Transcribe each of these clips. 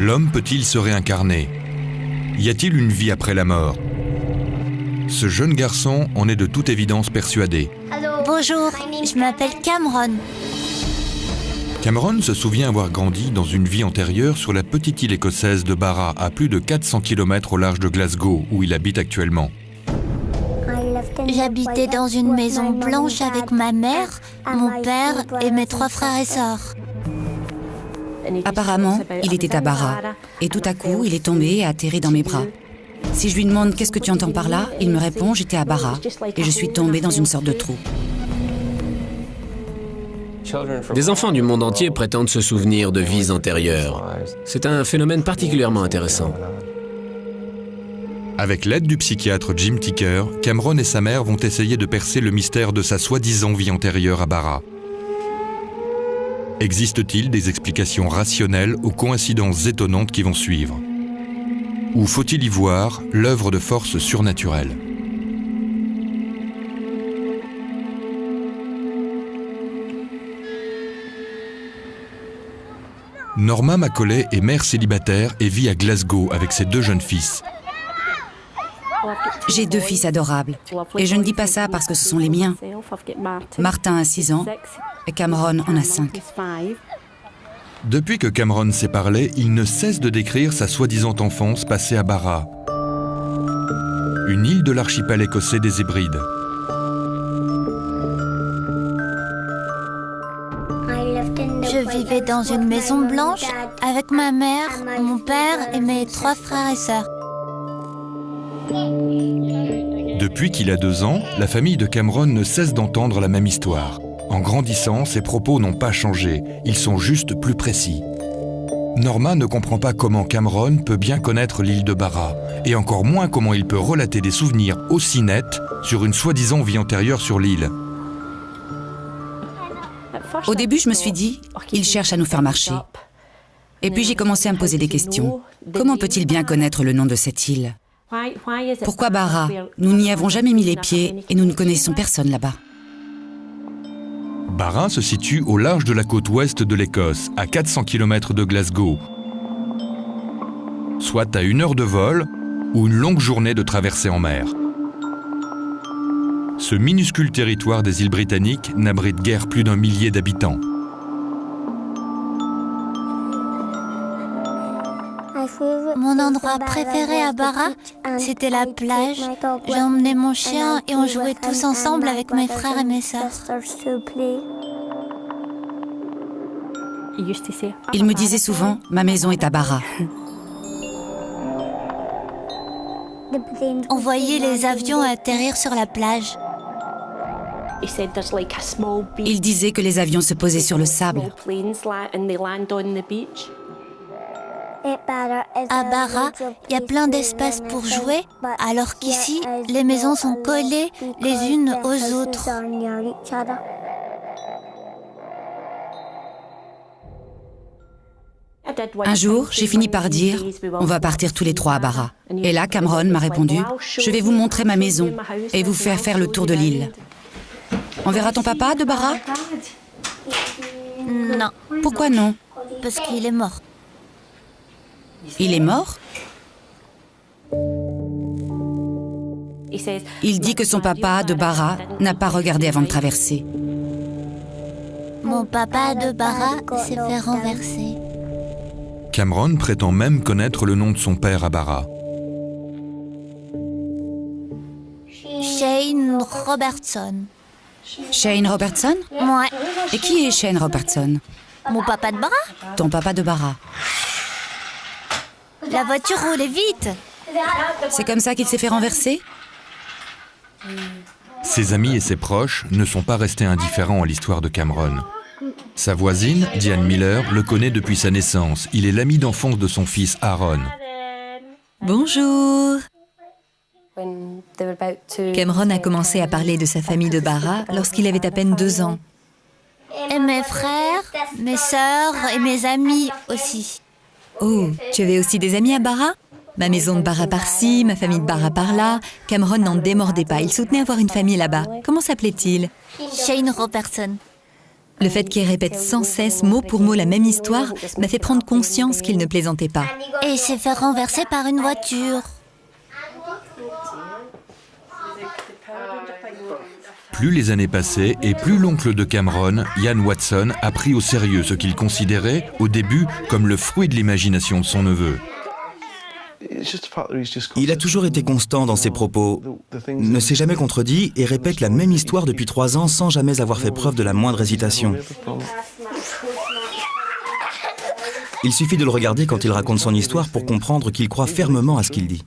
L'homme peut-il se réincarner? Y a-t-il une vie après la mort? Ce jeune garçon en est de toute évidence persuadé. Bonjour, je m'appelle Cameron. Cameron se souvient avoir grandi dans une vie antérieure sur la petite île écossaise de Barra, à plus de 400 km au large de Glasgow, où il habite actuellement. J'habitais dans une maison blanche avec ma mère, mon père et mes 3 frères et sœurs. Apparemment, il était à Barra. Et tout à coup, il est tombé et a atterri dans mes bras. Si je lui demande « Qu'est-ce que tu entends par là ?», il me répond « J'étais à Barra et je suis tombé dans une sorte de trou ». Des enfants du monde entier prétendent se souvenir de vies antérieures. C'est un phénomène particulièrement intéressant. Avec l'aide du psychiatre Jim Ticker, Cameron et sa mère vont essayer de percer le mystère de sa soi-disant vie antérieure à Barra. Existe-t-il des explications rationnelles aux coïncidences étonnantes qui vont suivre? Ou faut-il y voir l'œuvre de forces surnaturelles? Norma Macaulay est mère célibataire et vit à Glasgow avec ses 2 jeunes fils. J'ai 2 fils adorables. Et je ne dis pas ça parce que ce sont les miens. Martin a 6 ans et Cameron en a 5. Depuis que Cameron s'est parlé, il ne cesse de décrire sa soi-disant enfance passée à Barra, une île de l'archipel écossais des Hébrides. Je vivais dans une maison blanche avec ma mère, mon père et mes 3 frères et sœurs. Depuis qu'il a 2 ans, la famille de Cameron ne cesse d'entendre la même histoire. En grandissant, ses propos n'ont pas changé, ils sont juste plus précis. Norma ne comprend pas comment Cameron peut bien connaître l'île de Barra, et encore moins comment il peut relater des souvenirs aussi nets sur une soi-disant vie antérieure sur l'île. Au début, je me suis dit, il cherche à nous faire marcher. Et puis j'ai commencé à me poser des questions. Comment peut-il bien connaître le nom de cette île? Pourquoi Barra? Nous n'y avons jamais mis les pieds et nous ne connaissons personne là-bas. Barra se situe au large de la côte ouest de l'Écosse, à 400 km de Glasgow, soit à 1 heure de vol ou une longue journée de traversée en mer. Ce minuscule territoire des îles britanniques n'abrite guère plus d'1 millier d'habitants. Mon endroit préféré à Barra, c'était la plage. J'emmenais mon chien et on jouait tous ensemble avec mes frères et mes sœurs. Il me disait souvent, ma maison est à Barra. On voyait les avions atterrir sur la plage. Il disait que les avions se posaient sur le sable. À Barra, il y a plein d'espace pour jouer, alors qu'ici, les maisons sont collées les unes aux autres. Un jour, j'ai fini par dire « On va partir tous les 3 à Barra ». Et là, Cameron m'a répondu « Je vais vous montrer ma maison et vous faire faire le tour de l'île. On verra ton papa de Barra ?» Non, Pourquoi non? parce qu'il est mort. Il est mort? Il dit que son papa de Barra n'a pas regardé avant de traverser. Mon papa de Barra s'est fait renverser. Cameron prétend même connaître le nom de son père à Barra. Shane Robertson. Shane Robertson? Ouais. Et qui est Shane Robertson? Mon papa de Barra? Ton papa de Barra. La voiture roulait vite. C'est comme ça qu'il s'est fait renverser? Ses amis et ses proches ne sont pas restés indifférents à l'histoire de Cameron. Sa voisine, Diane Miller, le connaît depuis sa naissance. Il est l'ami d'enfance de son fils Aaron. Bonjour. Cameron a commencé à parler de sa famille de Barra lorsqu'il avait à peine 2 ans. Et mes frères, mes sœurs et mes amis aussi. Oh, tu avais aussi des amis à Barra? Ma maison de Barra par-ci, ma famille de Barra par-là. Cameron n'en démordait pas, il soutenait avoir une famille là-bas. Comment s'appelait-il? Shane Robertson. Le fait qu'il répète sans cesse, mot pour mot, la même histoire m'a fait prendre conscience qu'il ne plaisantait pas. Et il s'est fait renverser par une voiture. Plus les années passaient et plus l'oncle de Cameron, Ian Watson, a pris au sérieux ce qu'il considérait, au début, comme le fruit de l'imagination de son neveu. Il a toujours été constant dans ses propos, ne s'est jamais contredit et répète la même histoire depuis 3 ans sans jamais avoir fait preuve de la moindre hésitation. Il suffit de le regarder quand il raconte son histoire pour comprendre qu'il croit fermement à ce qu'il dit.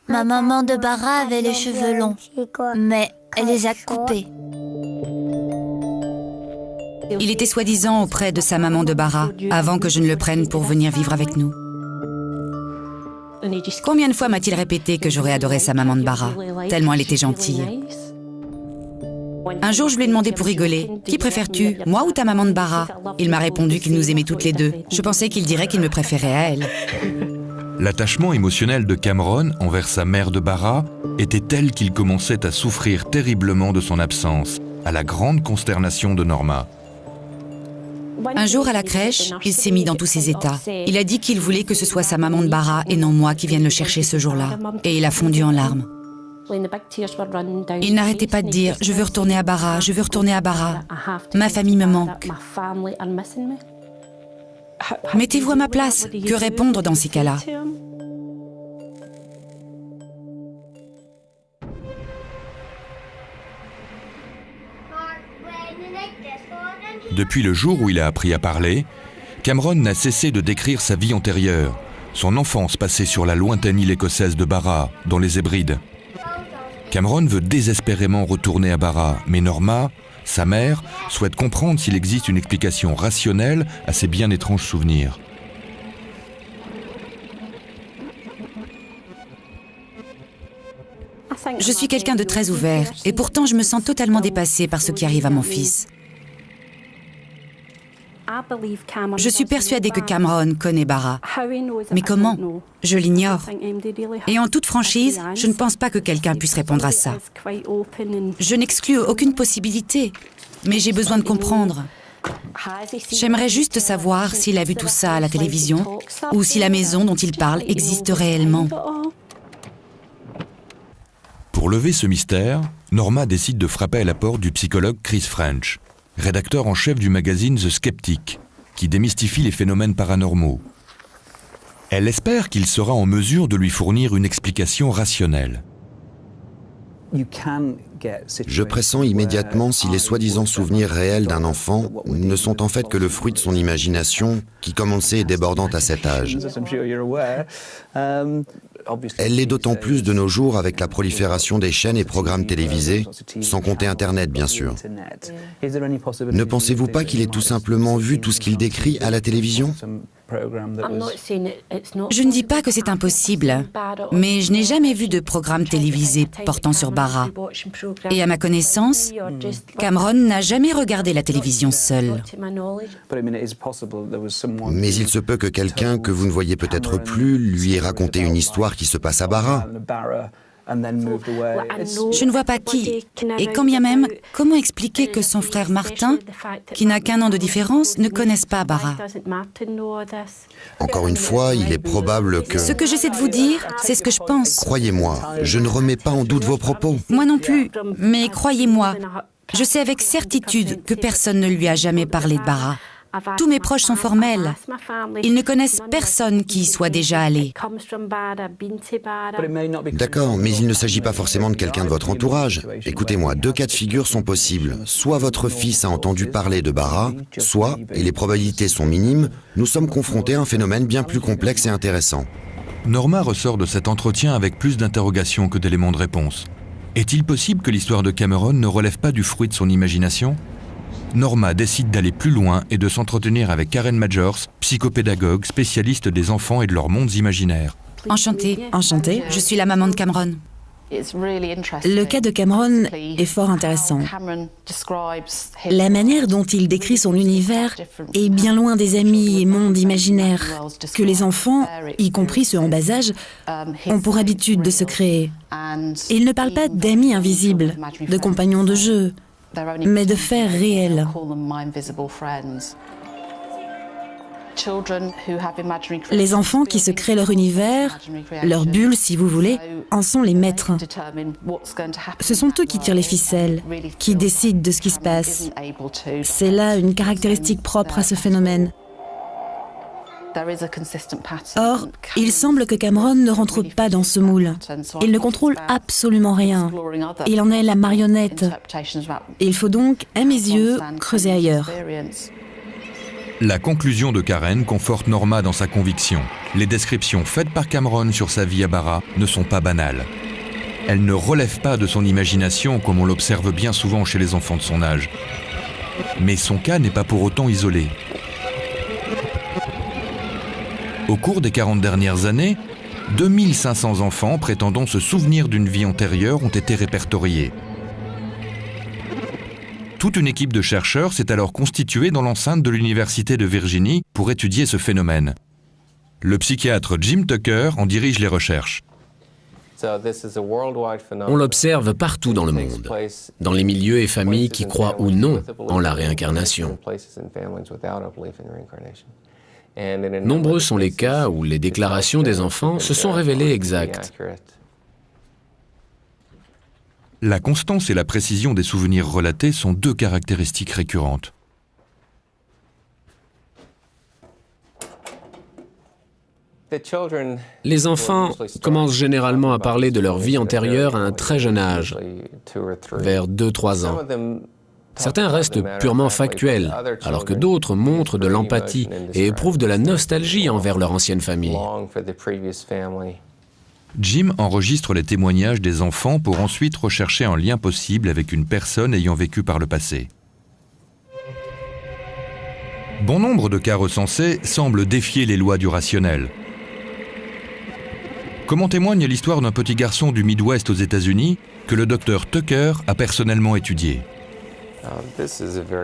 Ma maman de Bara avait les cheveux longs, mais elle les a coupés. Il était soi-disant auprès de sa maman de Bara, avant que je ne le prenne pour venir vivre avec nous. Combien de fois m'a-t-il répété que j'aurais adoré sa maman de Bara, tellement elle était gentille. Un jour, je lui ai demandé pour rigoler, « Qui préfères-tu, moi ou ta maman de Bara ?» Il m'a répondu qu'il nous aimait toutes les deux. Je pensais qu'il dirait qu'il me préférait à elle. L'attachement émotionnel de Cameron envers sa mère de Bara était tel qu'il commençait à souffrir terriblement de son absence, à la grande consternation de Norma. Un jour, à la crèche, il s'est mis dans tous ses états. Il a dit qu'il voulait que ce soit sa maman de Bara et non moi qui vienne le chercher ce jour-là. Et il a fondu en larmes. Il n'arrêtait pas de dire « Je veux retourner à Bara, je veux retourner à Bara. Ma famille me manque. » Mettez-vous à ma place. Que répondre dans ces cas-là? Depuis le jour où il a appris à parler, Cameron n'a cessé de décrire sa vie antérieure, son enfance passée sur la lointaine île écossaise de Bara, dans les Hébrides. Cameron veut désespérément retourner à Bara, mais Norma, sa mère, souhaite comprendre s'il existe une explication rationnelle à ces bien étranges souvenirs. Je suis quelqu'un de très ouvert, et pourtant je me sens totalement dépassée par ce qui arrive à mon fils. Je suis persuadée que Cameron connaît Bara. Mais comment? Je l'ignore. Et en toute franchise, je ne pense pas que quelqu'un puisse répondre à ça. Je n'exclus aucune possibilité, mais j'ai besoin de comprendre. J'aimerais juste savoir s'il a vu tout ça à la télévision ou si la maison dont il parle existe réellement. Pour lever ce mystère, Norma décide de frapper à la porte du psychologue Chris French, rédacteur en chef du magazine The Skeptic, qui démystifie les phénomènes paranormaux. Elle espère qu'il sera en mesure de lui fournir une explication rationnelle. Je pressens immédiatement si les soi-disant souvenirs réels d'un enfant ne sont en fait que le fruit de son imagination, qui, comme on le sait, est débordante à cet âge. Elle l'est d'autant plus de nos jours avec la prolifération des chaînes et programmes télévisés, sans compter Internet, bien sûr. Ne pensez-vous pas qu'il ait tout simplement vu tout ce qu'il décrit à la télévision ? Je ne dis pas que c'est impossible, mais je n'ai jamais vu de programme télévisé portant sur Bara. Et à ma connaissance, Cameron n'a jamais regardé la télévision seul. Mais il se peut que quelqu'un que vous ne voyez peut-être plus lui ait raconté une histoire qui se passe à Bara. Je ne vois pas qui. Et quand bien même, comment expliquer que son frère Martin, qui n'a qu'un an de différence, ne connaisse pas Bara? Encore une fois, il est probable que... Ce que j'essaie de vous dire, c'est ce que je pense. Croyez-moi, je ne remets pas en doute vos propos. Moi non plus, mais croyez-moi, je sais avec certitude que personne ne lui a jamais parlé de Bara. Tous mes proches sont formels. Ils ne connaissent personne qui y soit déjà allé. D'accord, mais il ne s'agit pas forcément de quelqu'un de votre entourage. Écoutez-moi, 2 cas de figure sont possibles. Soit votre fils a entendu parler de Bara, soit, et les probabilités sont minimes, nous sommes confrontés à un phénomène bien plus complexe et intéressant. Norma ressort de cet entretien avec plus d'interrogations que d'éléments de réponse. Est-il possible que l'histoire de Cameron ne relève pas du fruit de son imagination ? Norma décide d'aller plus loin et de s'entretenir avec Karen Majors, psychopédagogue, spécialiste des enfants et de leurs mondes imaginaires. Enchantée. Enchantée. Je suis la maman de Cameron. Le cas de Cameron est fort intéressant. La manière dont il décrit son univers est bien loin des amis et mondes imaginaires que les enfants, y compris ceux en bas âge, ont pour habitude de se créer. Et il ne parle pas d'amis invisibles, de compagnons de jeu, mais de faits réels. Les enfants qui se créent leur univers, leur bulle si vous voulez, en sont les maîtres. Ce sont eux qui tirent les ficelles, qui décident de ce qui se passe. C'est là une caractéristique propre à ce phénomène. Or, il semble que Cameron ne rentre pas dans ce moule. Il ne contrôle absolument rien. Il en est la marionnette. Il faut donc, à mes yeux, creuser ailleurs. La conclusion de Karen conforte Norma dans sa conviction. Les descriptions faites par Cameron sur sa vie à Barra ne sont pas banales. Elles ne relèvent pas de son imagination comme on l'observe bien souvent chez les enfants de son âge. Mais son cas n'est pas pour autant isolé. Au cours des 40 dernières années, 2500 enfants prétendant se souvenir d'une vie antérieure ont été répertoriés. Toute une équipe de chercheurs s'est alors constituée dans l'enceinte de l'Université de Virginie pour étudier ce phénomène. Le psychiatre Jim Tucker en dirige les recherches. On l'observe partout dans le monde, dans les milieux et familles qui croient ou non en la réincarnation. Nombreux sont les cas où les déclarations des enfants se sont révélées exactes. La constance et la précision des souvenirs relatés sont deux caractéristiques récurrentes. Les enfants commencent généralement à parler de leur vie antérieure à un très jeune âge, vers 2-3 ans. Certains restent purement factuels, alors que d'autres montrent de l'empathie et éprouvent de la nostalgie envers leur ancienne famille. Jim enregistre les témoignages des enfants pour ensuite rechercher un lien possible avec une personne ayant vécu par le passé. Bon nombre de cas recensés semblent défier les lois du rationnel. Comme en témoigne l'histoire d'un petit garçon du Midwest aux États-Unis que le docteur Tucker a personnellement étudié.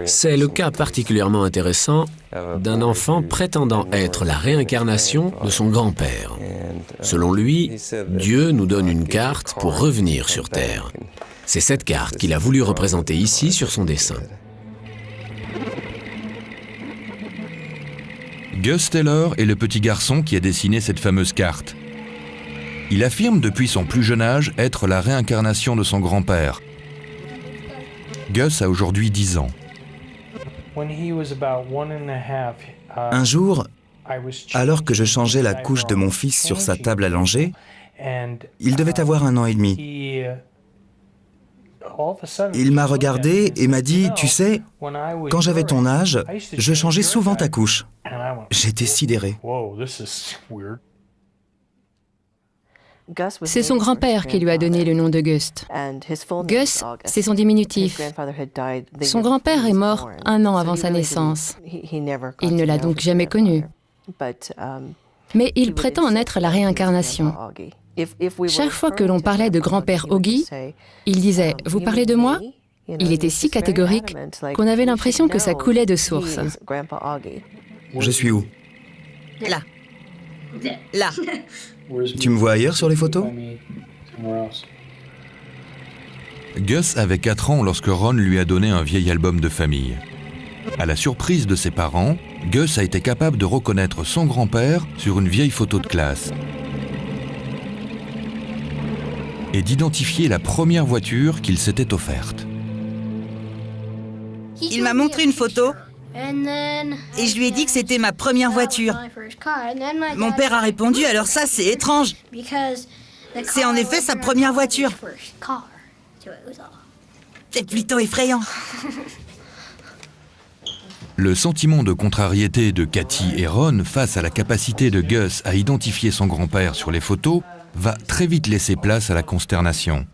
C'est le cas particulièrement intéressant d'un enfant prétendant être la réincarnation de son grand-père. Selon lui, Dieu nous donne une carte pour revenir sur Terre. C'est cette carte qu'il a voulu représenter ici sur son dessin. Gus Taylor est le petit garçon qui a dessiné cette fameuse carte. Il affirme depuis son plus jeune âge être la réincarnation de son grand-père. Gus a aujourd'hui 10 ans. Un jour, alors que je changeais la couche de mon fils sur sa table à langer, il devait avoir 1 an et demi. Il m'a regardé et m'a dit « Tu sais, quand j'avais ton âge, je changeais souvent ta couche. » J'étais sidéré. C'est son grand-père qui lui a donné le nom de Gust. Gus, c'est son diminutif. Son grand-père est mort 1 an avant sa naissance. Il ne l'a donc jamais connu. Mais il prétend en être la réincarnation. Chaque fois que l'on parlait de grand-père Augie, il disait « Vous parlez de moi ?» Il était si catégorique qu'on avait l'impression que ça coulait de source. Je suis où? Là. Là. Tu me vois ailleurs sur les photos? Gus avait 4 ans lorsque Ron lui a donné un vieil album de famille. À la surprise de ses parents, Gus a été capable de reconnaître son grand-père sur une vieille photo de classe et d'identifier la première voiture qu'il s'était offerte. Il m'a montré une photo et je lui ai dit que c'était ma première voiture. Mon père a répondu, alors ça c'est étrange. C'est en effet sa première voiture. C'est plutôt effrayant. Le sentiment de contrariété de Cathy et Ron face à la capacité de Gus à identifier son grand-père sur les photos va très vite laisser place à la consternation.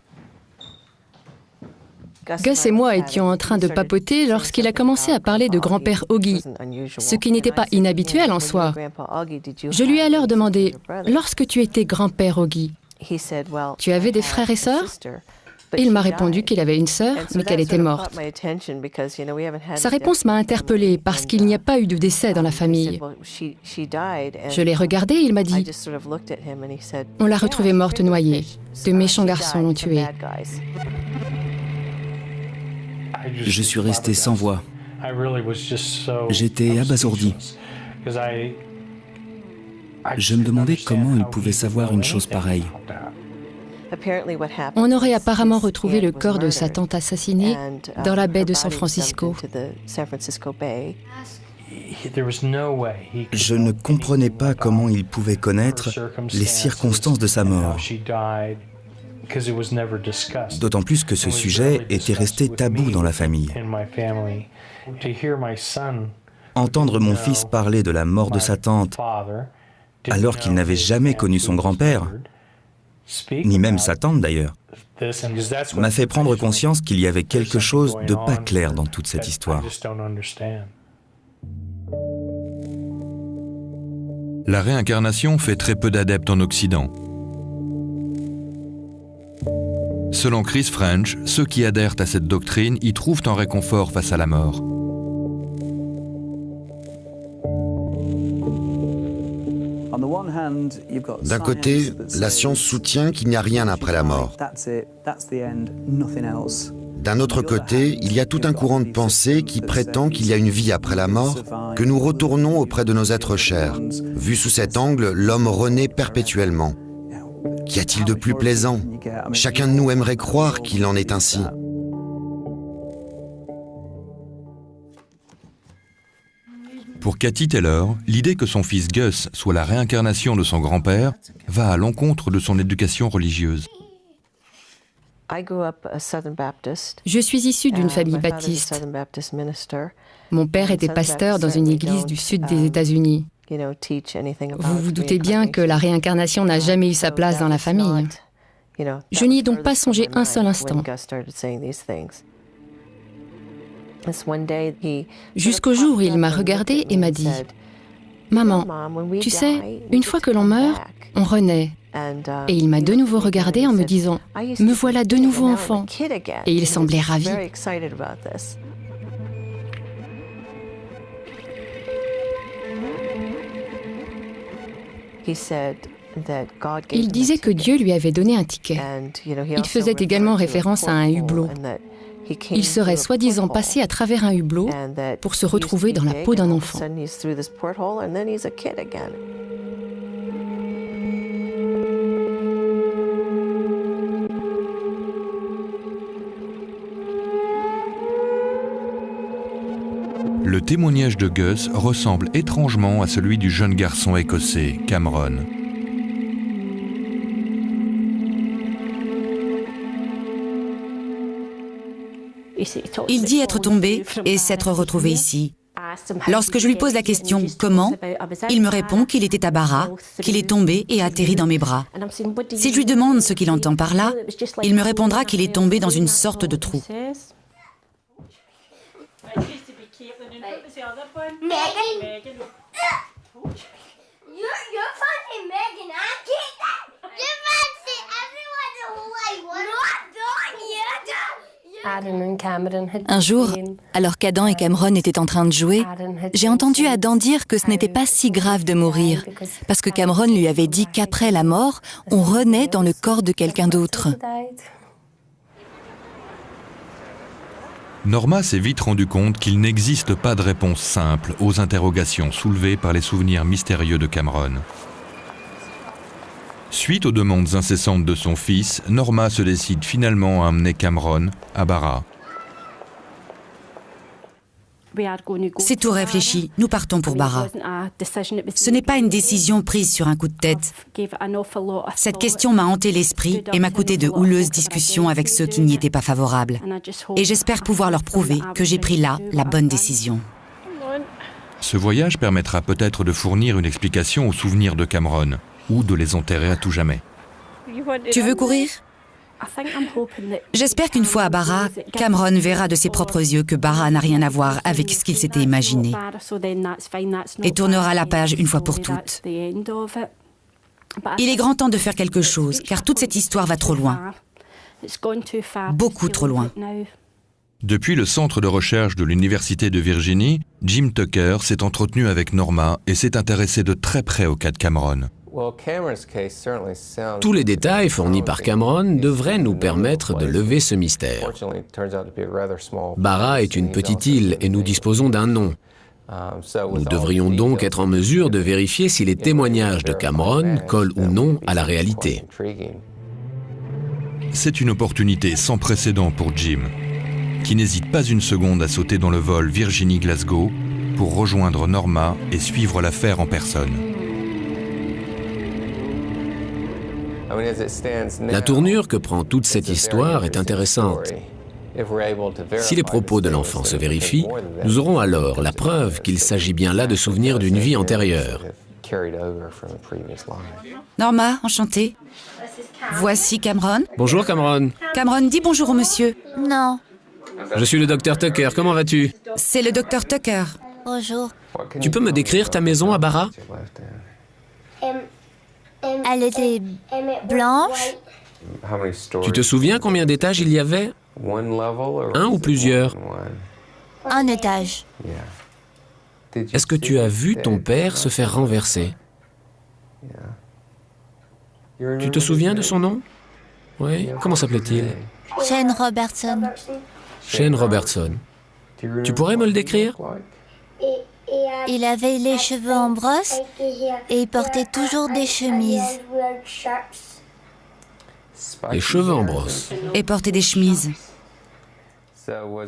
Gus et moi étions en train de papoter lorsqu'il a commencé à parler de grand-père Augie, ce qui n'était pas inhabituel en soi. Je lui ai alors demandé « Lorsque tu étais grand-père Augie, tu avais des frères et sœurs ?» Il m'a répondu qu'il avait une sœur, mais qu'elle était morte. Sa réponse m'a interpellée parce qu'il n'y a pas eu de décès dans la famille. Je l'ai regardé et il m'a dit « On l'a retrouvée morte noyée. De méchants garçons l'ont tuée. » Je suis resté sans voix. J'étais abasourdi. Je me demandais comment il pouvait savoir une chose pareille. On aurait apparemment retrouvé le corps de sa tante assassinée dans la baie de San Francisco. Je ne comprenais pas comment il pouvait connaître les circonstances de sa mort. D'autant plus que ce sujet était resté tabou dans la famille. Entendre mon fils parler de la mort de sa tante alors qu'il n'avait jamais connu son grand-père, ni même sa tante d'ailleurs, m'a fait prendre conscience qu'il y avait quelque chose de pas clair dans toute cette histoire. La réincarnation fait très peu d'adeptes en Occident. Selon Chris French, ceux qui adhèrent à cette doctrine y trouvent un réconfort face à la mort. D'un côté, la science soutient qu'il n'y a rien après la mort. D'un autre côté, il y a tout un courant de pensée qui prétend qu'il y a une vie après la mort, que nous retournons auprès de nos êtres chers. Vu sous cet angle, l'homme renaît perpétuellement. Qu'y a-t-il de plus plaisant? Chacun de nous aimerait croire qu'il en est ainsi. Pour Cathy Taylor, l'idée que son fils Gus soit la réincarnation de son grand-père va à l'encontre de son éducation religieuse. Je suis issue d'une famille baptiste. Mon père était pasteur dans une église du sud des États-Unis. Vous vous doutez bien que la réincarnation n'a jamais eu sa place dans la famille. Je n'y ai donc pas songé un seul instant. Jusqu'au jour où il m'a regardé et m'a dit « Maman, tu sais, une fois que l'on meurt, on renaît. » Et il m'a de nouveau regardé en me disant « Me voilà de nouveau enfant. » Et il semblait ravi. Il disait que Dieu lui avait donné un ticket. Il faisait également référence à un hublot. Il serait soi-disant passé à travers un hublot pour se retrouver dans la peau d'un enfant. Le témoignage de Gus ressemble étrangement à celui du jeune garçon écossais, Cameron. Il dit être tombé et s'être retrouvé ici. Lorsque je lui pose la question « Comment ?», il me répond qu'il était à Barra, qu'il est tombé et atterri dans mes bras. Si je lui demande ce qu'il entend par là, il me répondra qu'il est tombé dans une sorte de trou. Un jour, alors qu'Adam et Cameron étaient en train de jouer, j'ai entendu Adam dire que ce n'était pas si grave de mourir, parce que Cameron lui avait dit qu'après la mort, on renaît dans le corps de quelqu'un d'autre. Norma s'est vite rendu compte qu'il n'existe pas de réponse simple aux interrogations soulevées par les souvenirs mystérieux de Cameron. Suite aux demandes incessantes de son fils, Norma se décide finalement à amener Cameron à Barra. C'est tout réfléchi, nous partons pour Barra. Ce n'est pas une décision prise sur un coup de tête. Cette question m'a hanté l'esprit et m'a coûté de houleuses discussions avec ceux qui n'y étaient pas favorables. Et j'espère pouvoir leur prouver que j'ai pris là la bonne décision. Ce voyage permettra peut-être de fournir une explication aux souvenirs de Cameron, ou de les enterrer à tout jamais. Tu veux courir ? J'espère qu'une fois à Barra, Cameron verra de ses propres yeux que Barra n'a rien à voir avec ce qu'il s'était imaginé et tournera la page une fois pour toutes. Il est grand temps de faire quelque chose, car toute cette histoire va trop loin. Beaucoup trop loin. Depuis le centre de recherche de l'Université de Virginie, Jim Tucker s'est entretenu avec Norma et s'est intéressé de très près au cas de Cameron. Tous les détails fournis par Cameron devraient nous permettre de lever ce mystère. Barra est une petite île et nous disposons d'un nom. Nous devrions donc être en mesure de vérifier si les témoignages de Cameron collent ou non à la réalité. C'est une opportunité sans précédent pour Jim, qui n'hésite pas une seconde à sauter dans le vol Virginie-Glasgow pour rejoindre Norma et suivre l'affaire en personne. La tournure que prend toute cette histoire est intéressante. Si les propos de l'enfant se vérifient, nous aurons alors la preuve qu'il s'agit bien là de souvenirs d'une vie antérieure. Norma, enchantée. Voici Cameron. Bonjour Cameron. Cameron, dis bonjour au monsieur. Non. Je suis le docteur Tucker, comment vas-tu? C'est le docteur Tucker. Bonjour. Tu peux me décrire ta maison à Barra? Elle était blanche. Tu te souviens combien d'étages il y avait? Un ou plusieurs? Un étage. Est-ce que tu as vu ton père se faire renverser? Tu te souviens de son nom? Oui, comment s'appelait-il? Shane Robertson. Shane Robertson. Tu pourrais me le décrire? Il avait les cheveux en brosse et il portait toujours des chemises. Les cheveux en brosse. Et portait des chemises.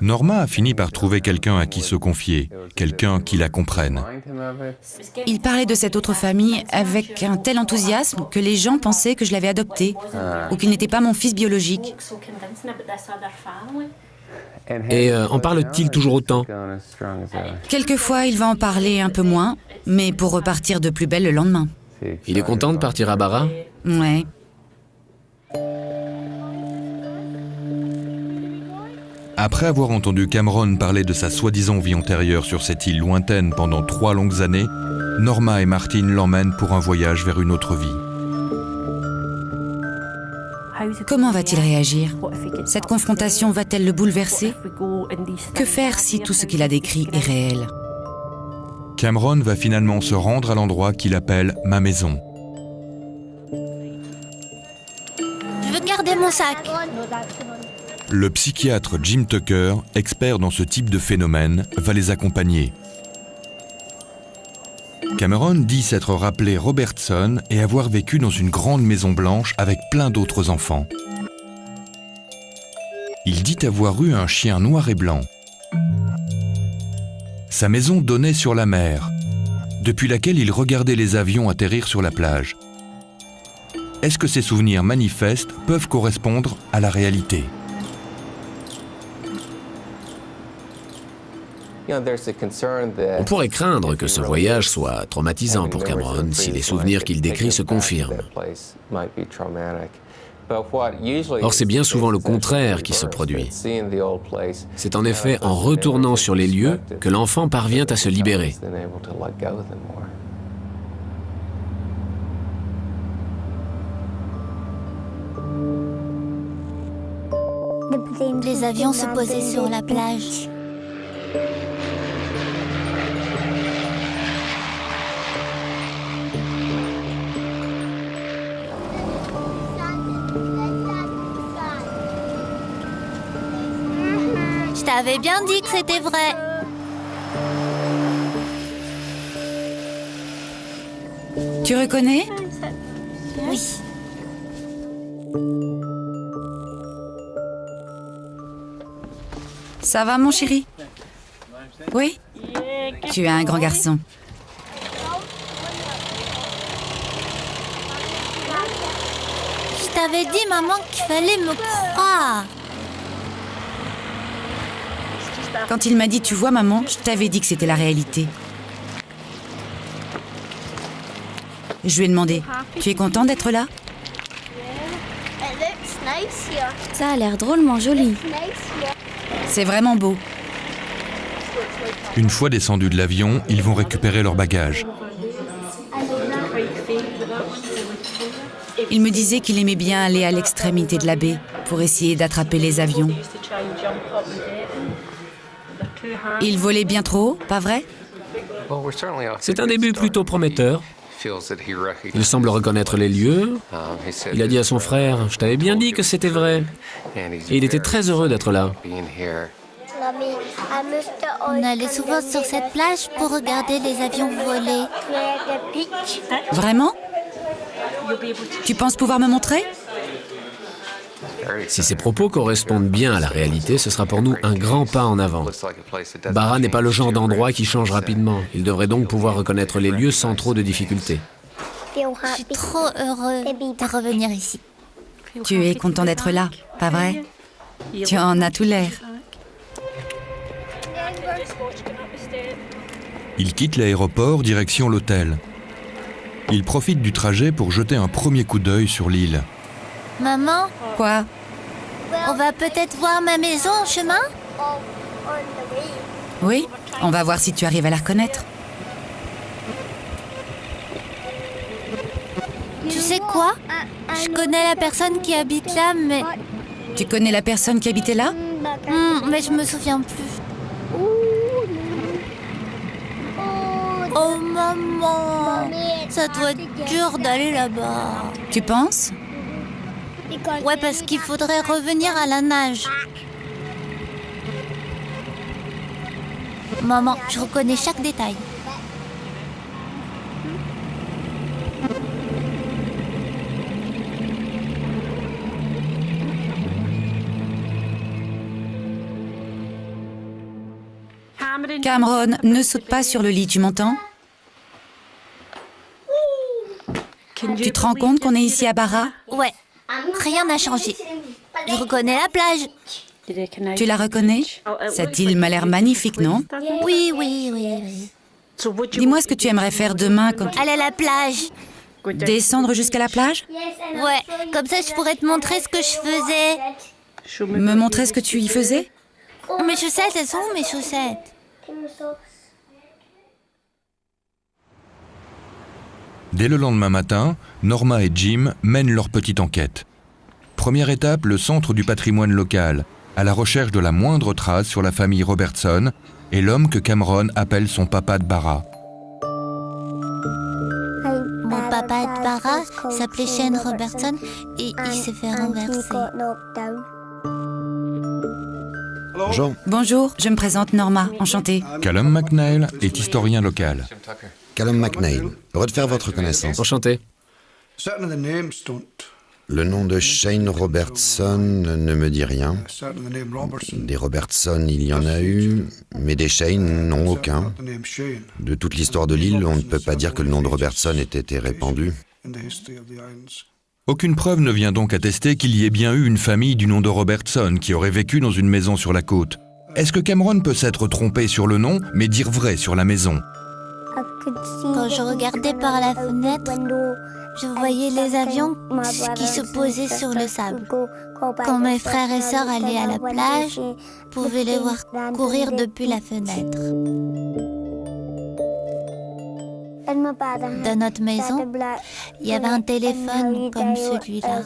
Norma a fini par trouver quelqu'un à qui se confier, quelqu'un qui la comprenne. Il parlait de cette autre famille avec un tel enthousiasme que les gens pensaient que je l'avais adopté ou qu'il n'était pas mon fils biologique. Et en parle-t-il toujours autant? Quelquefois, il va en parler un peu moins, mais pour repartir de plus belle le lendemain. Il est content de partir à Barra? Ouais. Après avoir entendu Cameron parler de sa soi-disant vie antérieure sur cette île lointaine pendant 3 longues années, Norma et Martin l'emmènent pour un voyage vers une autre vie. Comment va-t-il réagir? Cette confrontation va-t-elle le bouleverser? Que faire si tout ce qu'il a décrit est réel? Cameron va finalement se rendre à l'endroit qu'il appelle « ma maison ». Je veux garder mon sac. Le psychiatre Jim Tucker, expert dans ce type de phénomène, va les accompagner. Cameron dit s'être rappelé Robertson et avoir vécu dans une grande maison blanche avec plein d'autres enfants. Il dit avoir eu un chien noir et blanc. Sa maison donnait sur la mer, depuis laquelle il regardait les avions atterrir sur la plage. Est-ce que ces souvenirs manifestes peuvent correspondre à la réalité ? On pourrait craindre que ce voyage soit traumatisant pour Cameron si les souvenirs qu'il décrit se confirment. Or, c'est bien souvent le contraire qui se produit. C'est en effet en retournant sur les lieux que l'enfant parvient à se libérer. Les avions se posaient sur la plage. Je t'avais bien dit que c'était vrai. Tu reconnais? Oui. Ça va, mon chéri? Oui? Tu es un grand garçon. Je t'avais dit, maman, qu'il fallait me croire. Quand il m'a dit « Tu vois, maman », je t'avais dit que c'était la réalité. Je lui ai demandé « Tu es content d'être là ?» Ça a l'air drôlement joli. C'est vraiment beau. Une fois descendus de l'avion, ils vont récupérer leurs bagages. Il me disait qu'il aimait bien aller à l'extrémité de la baie pour essayer d'attraper les avions. Il volait bien trop haut, pas vrai? C'est un début plutôt prometteur. Il semble reconnaître les lieux. Il a dit à son frère, « Je t'avais bien dit que c'était vrai. » Et il était très heureux d'être là. On allait souvent sur cette plage pour regarder les avions voler. Vraiment? Tu penses pouvoir me montrer? Si ces propos correspondent bien à la réalité, ce sera pour nous un grand pas en avant. Barra n'est pas le genre d'endroit qui change rapidement. Il devrait donc pouvoir reconnaître les lieux sans trop de difficultés. Je suis trop heureux de revenir ici. Tu es content d'être là, pas vrai? Tu en as tout l'air. Il quitte l'aéroport direction l'hôtel. Il profite du trajet pour jeter un premier coup d'œil sur l'île. Maman, Quoi? on va peut-être voir ma maison en chemin? Oui? On va voir si tu arrives à la reconnaître. Tu sais quoi? Je connais la personne qui habite là, mais... Tu connais la personne qui habitait là? mais je me souviens plus. Oh maman, ça doit être dur d'aller là-bas. Tu penses? Ouais, parce qu'il faudrait revenir à la nage. Maman, je reconnais chaque détail. Cameron, ne saute pas sur le lit, tu m'entends? Tu te rends compte qu'on est ici à Barra? Ouais, rien n'a changé. Je reconnais la plage. Tu la reconnais? Cette île m'a l'air magnifique, non? Oui. Dis-moi ce que tu aimerais faire demain quand tu... Aller à la plage. Descendre jusqu'à la plage? Ouais, comme ça je pourrais te montrer ce que je faisais. Me montrer ce que tu y faisais? Mes chaussettes, elles sont où mes chaussettes? Dès le lendemain matin, Norma et Jim mènent leur petite enquête. Première étape, le centre du patrimoine local, à la recherche de la moindre trace sur la famille Robertson et l'homme que Cameron appelle son papa de Barra. Mon papa de Barra s'appelait Shane Robertson et il s'est fait renverser. Bonjour. Bonjour, je me présente Norma, enchantée. Callum McNeil est historien local. Callum McNeil. Heureux de faire votre connaissance. Enchanté. Le nom de Shane Robertson ne me dit rien. Des Robertson, il y en a eu, mais des Shane, non aucun. De toute l'histoire de l'île, on ne peut pas dire que le nom de Robertson ait été répandu. Aucune preuve ne vient donc attester qu'il y ait bien eu une famille du nom de Robertson qui aurait vécu dans une maison sur la côte. Est-ce que Cameron peut s'être trompé sur le nom, mais dire vrai sur la maison? Quand je regardais par la fenêtre, je voyais les avions qui se posaient sur le sable. Quand mes frères et sœurs allaient à la plage, je pouvais les voir courir depuis la fenêtre. Dans notre maison, il y avait un téléphone comme celui-là.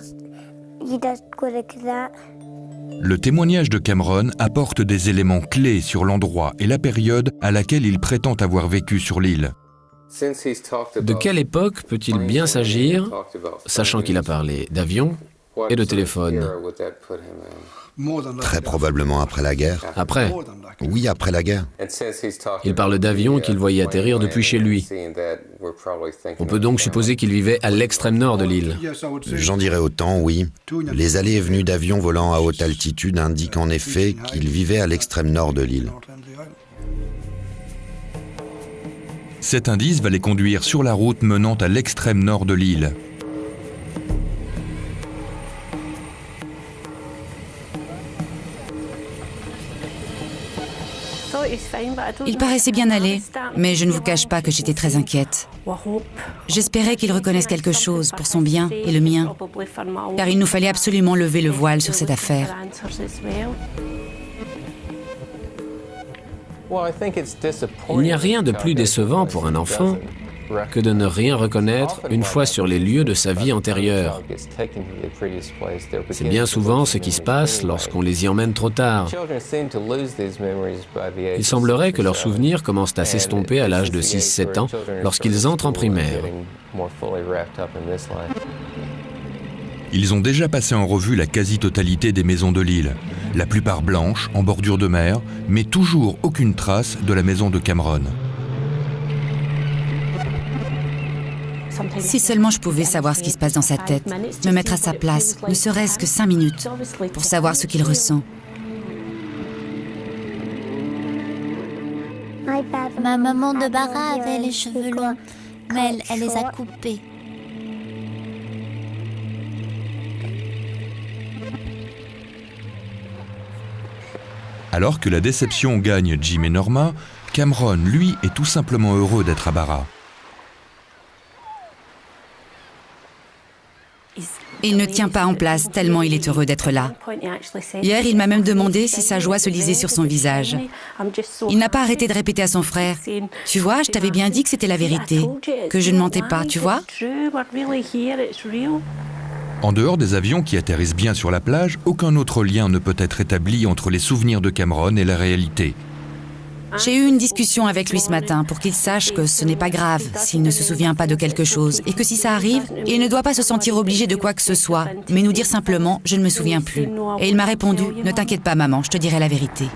Le témoignage de Cameron apporte des éléments clés sur l'endroit et la période à laquelle il prétend avoir vécu sur l'île. De quelle époque peut-il bien s'agir, sachant qu'il a parlé d'avion et de téléphone? Très probablement après la guerre. Après, Oui, après la guerre. il parle d'avions qu'il voyait atterrir depuis chez lui. On peut donc supposer qu'il vivait à l'extrême nord de l'île. J'en dirais autant, oui. Les allées et venues d'avions volant à haute altitude indiquent en effet qu'il vivait à l'extrême nord de l'île. Cet indice va les conduire sur la route menant à l'extrême nord de l'île. Il paraissait bien aller, mais je ne vous cache pas que j'étais très inquiète. J'espérais qu'il reconnaisse quelque chose pour son bien et le mien, car il nous fallait absolument lever le voile sur cette affaire. Il n'y a rien de plus décevant pour un enfant que de ne rien reconnaître une fois sur les lieux de sa vie antérieure. C'est bien souvent ce qui se passe lorsqu'on les y emmène trop tard. Il semblerait que leurs souvenirs commencent à s'estomper à l'âge de 6-7 ans lorsqu'ils entrent en primaire. Ils ont déjà passé en revue la quasi-totalité des maisons de l'île, la plupart blanches, en bordure de mer, mais toujours aucune trace de la maison de Cameron. Si seulement je pouvais savoir ce qui se passe dans sa tête, me mettre à sa place, ne serait-ce que 5 minutes, pour savoir ce qu'il ressent. Ma maman de Barra avait les cheveux longs, mais elle les a coupés. Alors que la déception gagne Jim et Norma, Cameron, lui, est tout simplement heureux d'être à Barra. Il ne tient pas en place tellement il est heureux d'être là. Hier, il m'a même demandé si sa joie se lisait sur son visage. Il n'a pas arrêté de répéter à son frère « Tu vois, je t'avais bien dit que c'était la vérité, que je ne mentais pas, tu vois ?» En dehors des avions qui atterrissent bien sur la plage, aucun autre lien ne peut être établi entre les souvenirs de Cameron et la réalité. J'ai eu une discussion avec lui ce matin pour qu'il sache que ce n'est pas grave s'il ne se souvient pas de quelque chose et que si ça arrive, il ne doit pas se sentir obligé de quoi que ce soit, mais nous dire simplement « je ne me souviens plus ». Et il m'a répondu « ne t'inquiète pas maman, je te dirai la vérité ».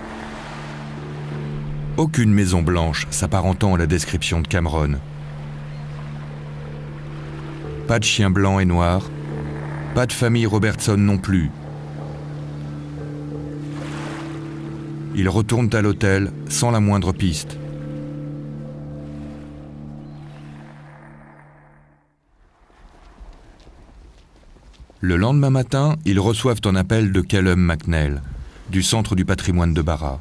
Aucune maison blanche s'apparentant à la description de Cameron. Pas de chien blanc et noir, pas de famille Robertson non plus. Ils retournent à l'hôtel sans la moindre piste. Le lendemain matin, ils reçoivent un appel de Callum McNeil, du Centre du patrimoine de Barra.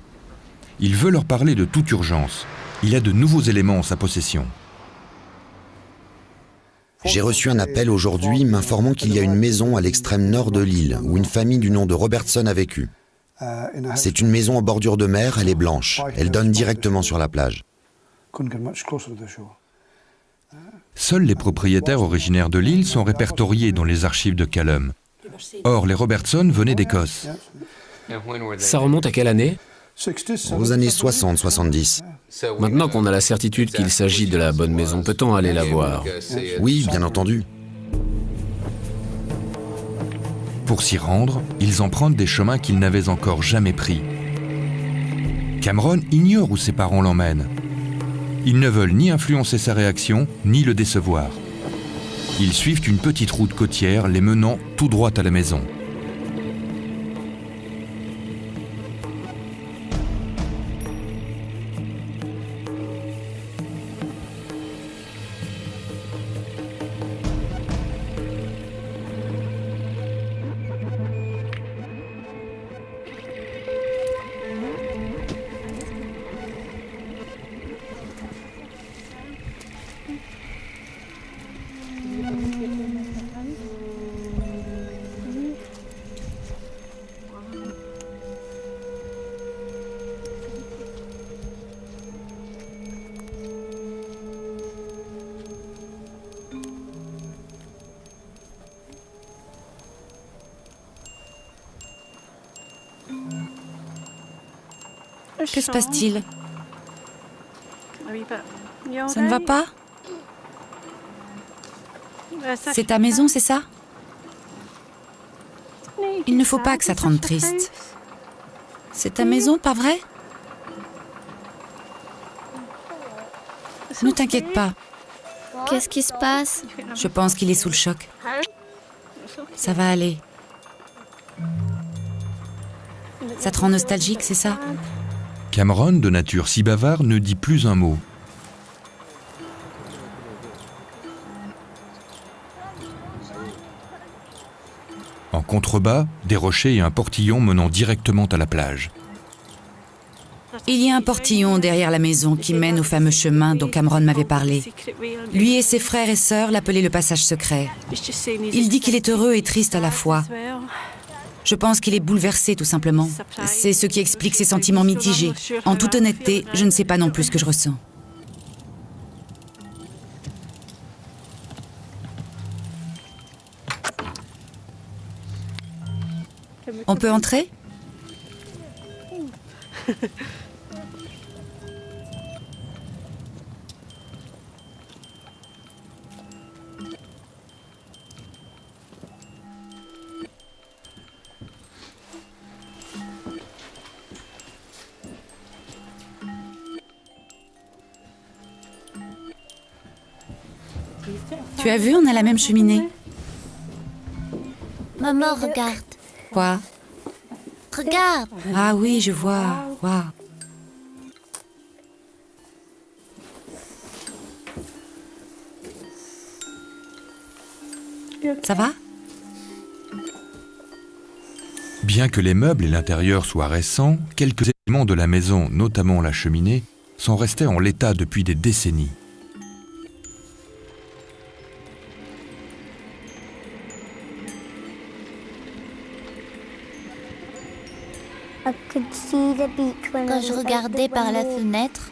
Il veut leur parler de toute urgence. Il a de nouveaux éléments en sa possession. J'ai reçu un appel aujourd'hui m'informant qu'il y a une maison à l'extrême nord de l'île où une famille du nom de Robertson a vécu. C'est une maison en bordure de mer, elle est blanche. Elle donne directement sur la plage. Seuls les propriétaires originaires de l'île sont répertoriés dans les archives de Callum. Or, les Robertson venaient d'Écosse. Ça remonte à quelle année? Aux années 60-70. Maintenant qu'on a la certitude qu'il s'agit de la bonne maison, peut-on aller la voir? Oui, bien entendu. Pour s'y rendre, ils empruntent des chemins qu'ils n'avaient encore jamais pris. Cameron ignore où ses parents l'emmènent. Ils ne veulent ni influencer sa réaction, ni le décevoir. Ils suivent une petite route côtière les menant tout droit à la maison. Que se passe-t-il? Ça ne va pas? C'est ta maison, c'est ça? Il ne faut pas que ça te rende triste. C'est ta maison, pas vrai? Ne t'inquiète pas. Qu'est-ce qui se passe? Je pense qu'il est sous le choc. Ça va aller. Ça te rend nostalgique, c'est ça? Cameron, de nature si bavard, ne dit plus un mot. En contrebas, des rochers et un portillon menant directement à la plage. Il y a un portillon derrière la maison qui mène au fameux chemin dont Cameron m'avait parlé. Lui et ses frères et sœurs l'appelaient le passage secret. Il dit qu'il est heureux et triste à la fois. Je pense qu'il est bouleversé, tout simplement. C'est ce qui explique ses sentiments mitigés. En toute honnêteté, je ne sais pas non plus ce que je ressens. On peut entrer? Tu as vu, on a la même cheminée. Maman, regarde. Quoi? Regarde. Ah oui, je vois. Waouh. Ça va? Bien que les meubles et l'intérieur soient récents, quelques éléments de la maison, notamment la cheminée, sont restés en l'état depuis des décennies. Quand je regardais par la fenêtre,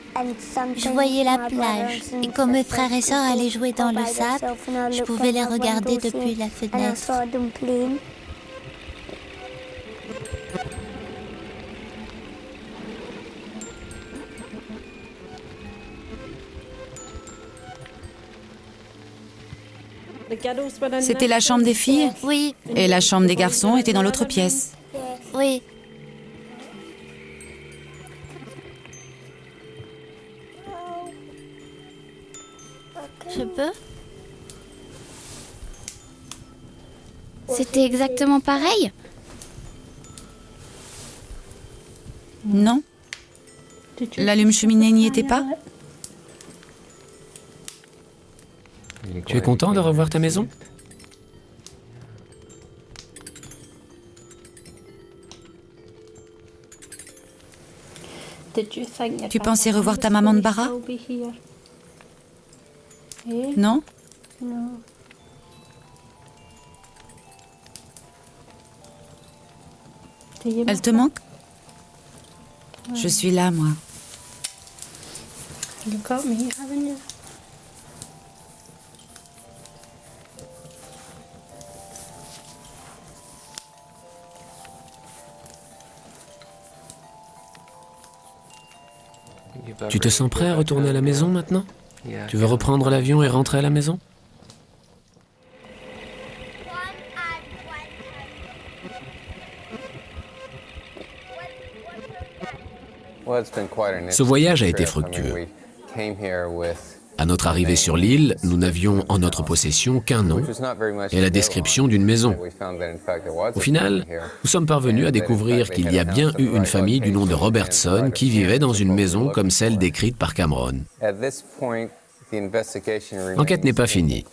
je voyais la plage. Et quand mes frères et sœurs allaient jouer dans le sable, je pouvais les regarder depuis la fenêtre. C'était la chambre des filles? Oui. Et la chambre des garçons était dans l'autre pièce? Oui. Je peux? C'était exactement pareil? Non. L'allume-cheminée n'y était pas? Tu es content de revoir ta maison? Tu pensais revoir ta maman de Bara? Non? Elle te manque? Je suis là, moi. Tu te sens prêt à retourner à la maison maintenant? Tu veux reprendre l'avion et rentrer à la maison? Ce voyage a été fructueux. À notre arrivée sur l'île, nous n'avions en notre possession qu'un nom et la description d'une maison. Au final, nous sommes parvenus à découvrir qu'il y a bien eu une famille du nom de Robertson qui vivait dans une maison comme celle décrite par Cameron. L'enquête n'est pas finie.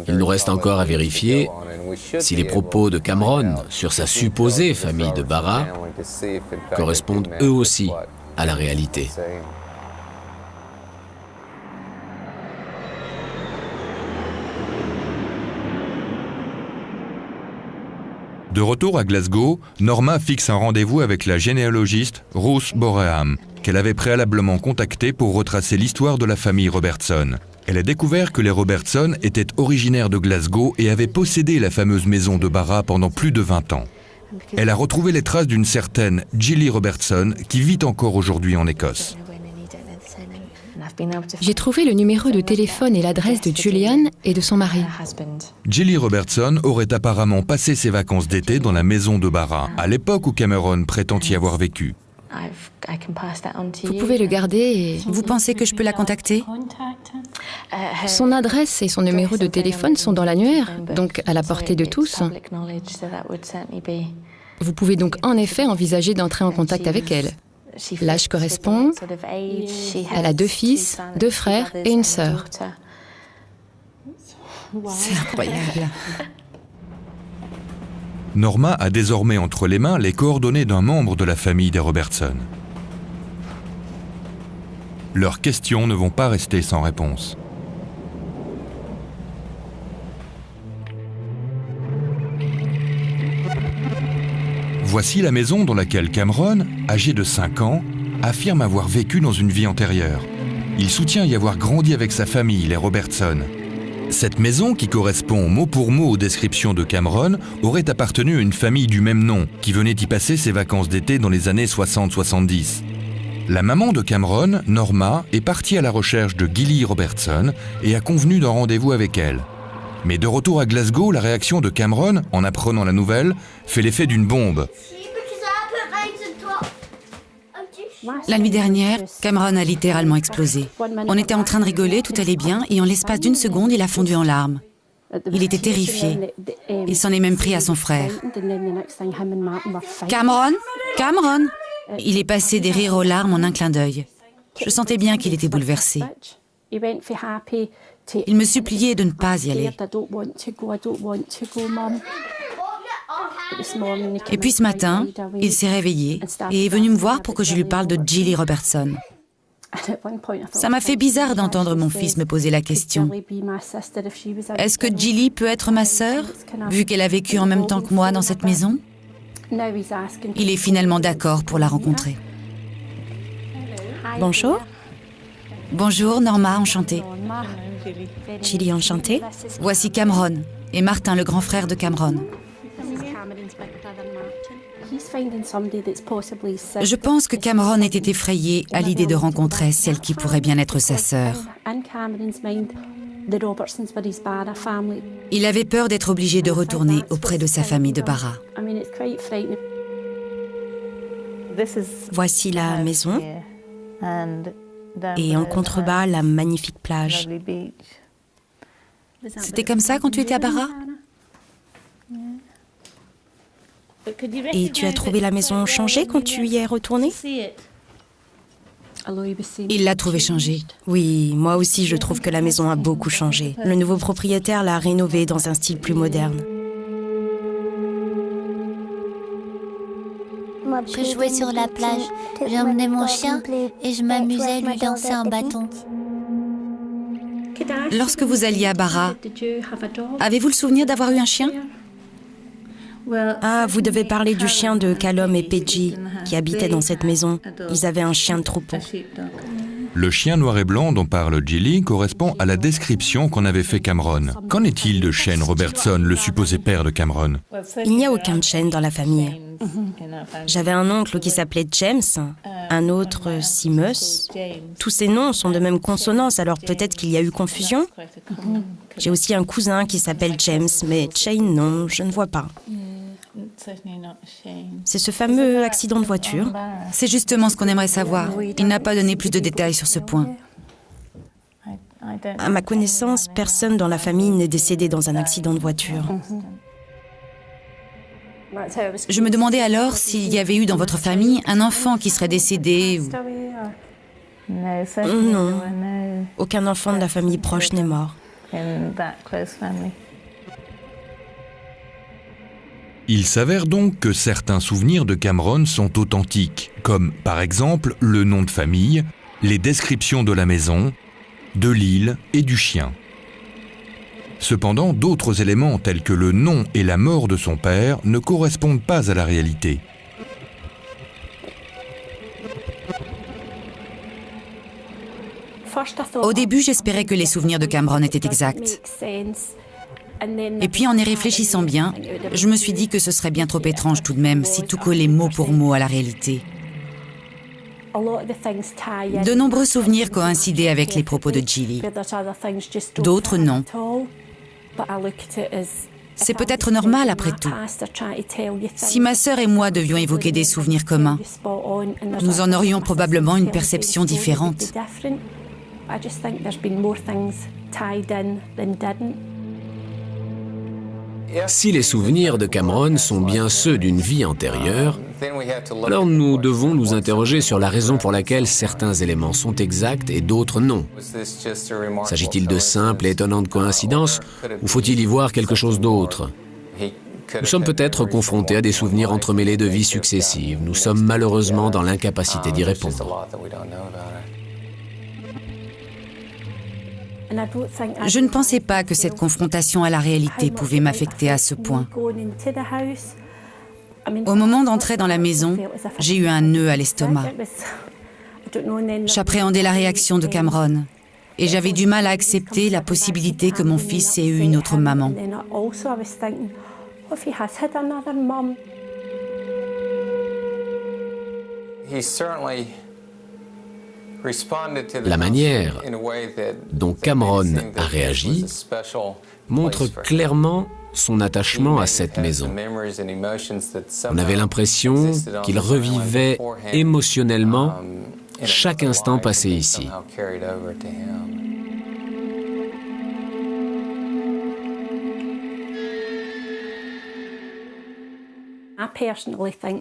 Il nous reste encore à vérifier si les propos de Cameron sur sa supposée famille de Bara correspondent eux aussi à la réalité. De retour à Glasgow, Norma fixe un rendez-vous avec la généalogiste Ruth Boreham, qu'elle avait préalablement contactée pour retracer l'histoire de la famille Robertson. Elle a découvert que les Robertson étaient originaires de Glasgow et avaient possédé la fameuse maison de Bara pendant plus de 20 ans. Elle a retrouvé les traces d'une certaine Gilly Robertson qui vit encore aujourd'hui en Écosse. J'ai trouvé le numéro de téléphone et l'adresse de Julian et de son mari. Gilly Robertson aurait apparemment passé ses vacances d'été dans la maison de Bara, à l'époque où Cameron prétend y avoir vécu. Vous pouvez le garder et... Vous pensez que je peux la contacter? Son adresse et son numéro de téléphone sont dans l'annuaire, donc à la portée de tous. Vous pouvez donc en effet envisager d'entrer en contact avec elle. L'âge correspond. Elle a 2 fils, 2 frères et une sœur. C'est incroyable. Norma a désormais entre les mains les coordonnées d'un membre de la famille des Robertson. Leurs questions ne vont pas rester sans réponse. Voici la maison dans laquelle Cameron, âgé de 5 ans, affirme avoir vécu dans une vie antérieure. Il soutient y avoir grandi avec sa famille, les Robertson. Cette maison, qui correspond mot pour mot aux descriptions de Cameron, aurait appartenu à une famille du même nom, qui venait y passer ses vacances d'été dans les années 60-70. La maman de Cameron, Norma, est partie à la recherche de Gilly Robertson et a convenu d'un rendez-vous avec elle. Mais de retour à Glasgow, la réaction de Cameron, en apprenant la nouvelle, fait l'effet d'une bombe. La nuit dernière, Cameron a littéralement explosé. On était en train de rigoler, tout allait bien, et en l'espace d'une seconde, il a fondu en larmes. Il était terrifié. Il s'en est même pris à son frère. Cameron, Cameron! Il est passé des rires aux larmes en un clin d'œil. Je sentais bien qu'il était bouleversé. Il me suppliait de ne pas y aller. Et puis ce matin, il s'est réveillé et est venu me voir pour que je lui parle de Gilly Robertson. Ça m'a fait bizarre d'entendre mon fils me poser la question. Est-ce que Gilly peut être ma sœur, vu qu'elle a vécu en même temps que moi dans cette maison? Il est finalement d'accord pour la rencontrer. Bonjour. Bonjour, Norma, enchantée. Gilly, enchantée. Voici Cameron et Martin, le grand frère de Cameron. Je pense que Cameron était effrayé à l'idée de rencontrer celle qui pourrait bien être sa sœur. Il avait peur d'être obligé de retourner auprès de sa famille de Barra. Voici la maison. Et en contrebas, la magnifique plage. C'était comme ça quand tu étais à Barra? Et tu as trouvé la maison changée quand tu y es retourné? Il l'a trouvée changée. Oui, moi aussi je trouve que la maison a beaucoup changé. Le nouveau propriétaire l'a rénovée dans un style plus moderne. Je jouais sur la plage, j'emmenais mon chien et je m'amusais à lui lancer un bâton. Lorsque vous alliez à Barra, avez-vous le souvenir d'avoir eu un chien? Ah, vous devez parler du chien de Callum et Peggy qui habitaient dans cette maison. Ils avaient un chien de troupeau. Le chien noir et blanc dont parle Gilly correspond à la description qu'en avait fait Cameron. Qu'en est-il de Shane Robertson, le supposé père de Cameron? Il n'y a aucun Shane dans la famille. J'avais un oncle qui s'appelait James, un autre Seamus. Tous ces noms sont de même consonance, alors peut-être qu'il y a eu confusion. J'ai aussi un cousin qui s'appelle James, mais Shane, non, je ne vois pas. C'est ce fameux accident de voiture. C'est justement ce qu'on aimerait savoir. Il n'a pas donné plus de détails sur ce point. À ma connaissance, personne dans la famille n'est décédé dans un accident de voiture. Je me demandais alors s'il y avait eu dans votre famille un enfant qui serait décédé ou... Non, aucun enfant de la famille proche n'est mort. Il s'avère donc que certains souvenirs de Cameron sont authentiques, comme par exemple le nom de famille, les descriptions de la maison, de l'île et du chien. Cependant, d'autres éléments tels que le nom et la mort de son père ne correspondent pas à la réalité. Au début, j'espérais que les souvenirs de Cameron étaient exacts. Et puis, en y réfléchissant bien, je me suis dit que ce serait bien trop étrange tout de même si tout collait mot pour mot à la réalité. De nombreux souvenirs coïncidaient avec les propos de Gilly. D'autres non. C'est peut-être normal après tout. Si ma sœur et moi devions évoquer des souvenirs communs, nous en aurions probablement une perception différente. Si les souvenirs de Cameron sont bien ceux d'une vie antérieure, alors nous devons nous interroger sur la raison pour laquelle certains éléments sont exacts et d'autres non. S'agit-il de simples et étonnantes coïncidences ou faut-il y voir quelque chose d'autre? Nous sommes peut-être confrontés à des souvenirs entremêlés de vies successives. Nous sommes malheureusement dans l'incapacité d'y répondre. Je ne pensais pas que cette confrontation à la réalité pouvait m'affecter à ce point. Au moment d'entrer dans la maison, j'ai eu un nœud à l'estomac. J'appréhendais la réaction de Cameron Et j'avais du mal à accepter la possibilité que mon fils ait eu une autre maman. La manière dont Cameron a réagi montre clairement son attachement à cette maison. On avait l'impression qu'il revivait émotionnellement chaque instant passé ici.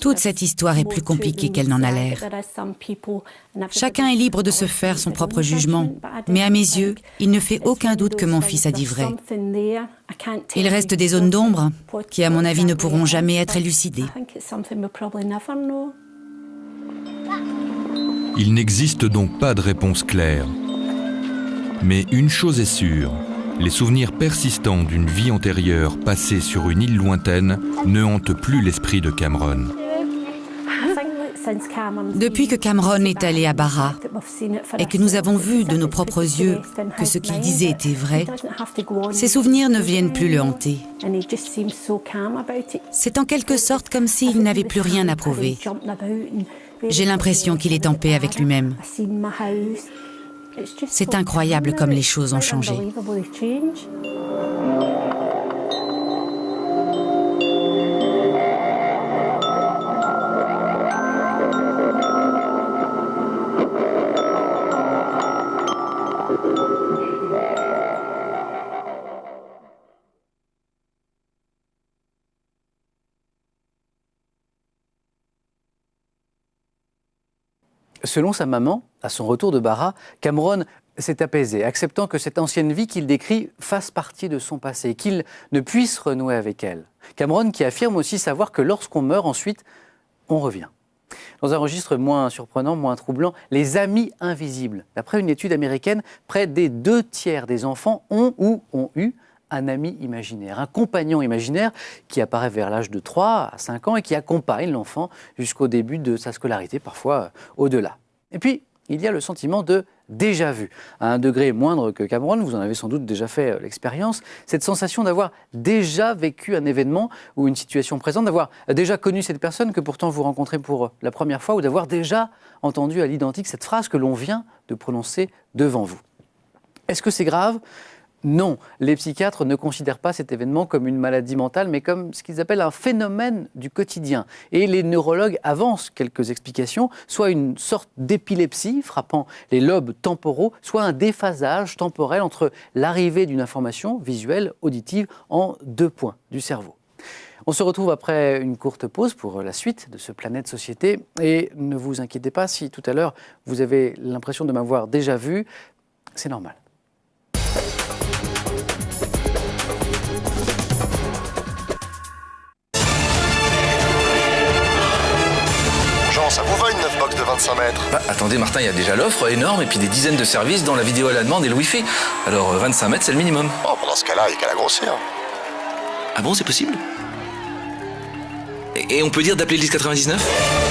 Toute cette histoire est plus compliquée qu'elle n'en a l'air. Chacun est libre de se faire son propre jugement, mais à mes yeux, il ne fait aucun doute que mon fils a dit vrai. Il reste des zones d'ombre qui, à mon avis, ne pourront jamais être élucidées. Il n'existe donc pas de réponse claire. Mais une chose est sûre, les souvenirs persistants d'une vie antérieure passée sur une île lointaine ne hantent plus l'esprit de Cameron. Depuis que Cameron est allé à Barra et que nous avons vu de nos propres yeux que ce qu'il disait était vrai, ses souvenirs ne viennent plus le hanter. C'est en quelque sorte comme s'il n'avait plus rien à prouver. J'ai l'impression qu'il est en paix avec lui-même. C'est incroyable comme les choses ont changé. Selon sa maman, à son retour de Barra, Cameron s'est apaisé, acceptant que cette ancienne vie qu'il décrit fasse partie de son passé, qu'il ne puisse renouer avec elle. Cameron qui affirme aussi savoir que lorsqu'on meurt ensuite, on revient. Dans un registre moins surprenant, moins troublant, les amis invisibles. D'après une étude américaine, près des 2/3 des enfants ont ou ont eu un ami imaginaire, un compagnon imaginaire qui apparaît vers l'âge de 3 à 5 ans et qui accompagne l'enfant jusqu'au début de sa scolarité, parfois au-delà. Et puis, il y a le sentiment de déjà-vu. À un degré moindre que Cameron, vous en avez sans doute déjà fait l'expérience, cette sensation d'avoir déjà vécu un événement ou une situation présente, d'avoir déjà connu cette personne que pourtant vous rencontrez pour la première fois ou d'avoir déjà entendu à l'identique cette phrase que l'on vient de prononcer devant vous. Est-ce que c'est grave ? Non, les psychiatres ne considèrent pas cet événement comme une maladie mentale, mais comme ce qu'ils appellent un phénomène du quotidien. Et les neurologues avancent quelques explications, soit une sorte d'épilepsie frappant les lobes temporaux, soit un déphasage temporel entre l'arrivée d'une information visuelle, auditive, en 2 points du cerveau. On se retrouve après une courte pause pour la suite de ce Planète Société. Et ne vous inquiétez pas si tout à l'heure vous avez l'impression de m'avoir déjà vu, c'est normal. Ça vous va une 9 box de 25 mètres? Bah, attendez Martin, il y a déjà l'offre énorme et puis des dizaines de services dont la vidéo à la demande et le Wi-Fi. Alors 25 mètres c'est le minimum. Oh, dans ce cas-là, il n'y a qu'à la grossir. Ah bon, c'est possible? Et on peut dire d'appeler le 1099?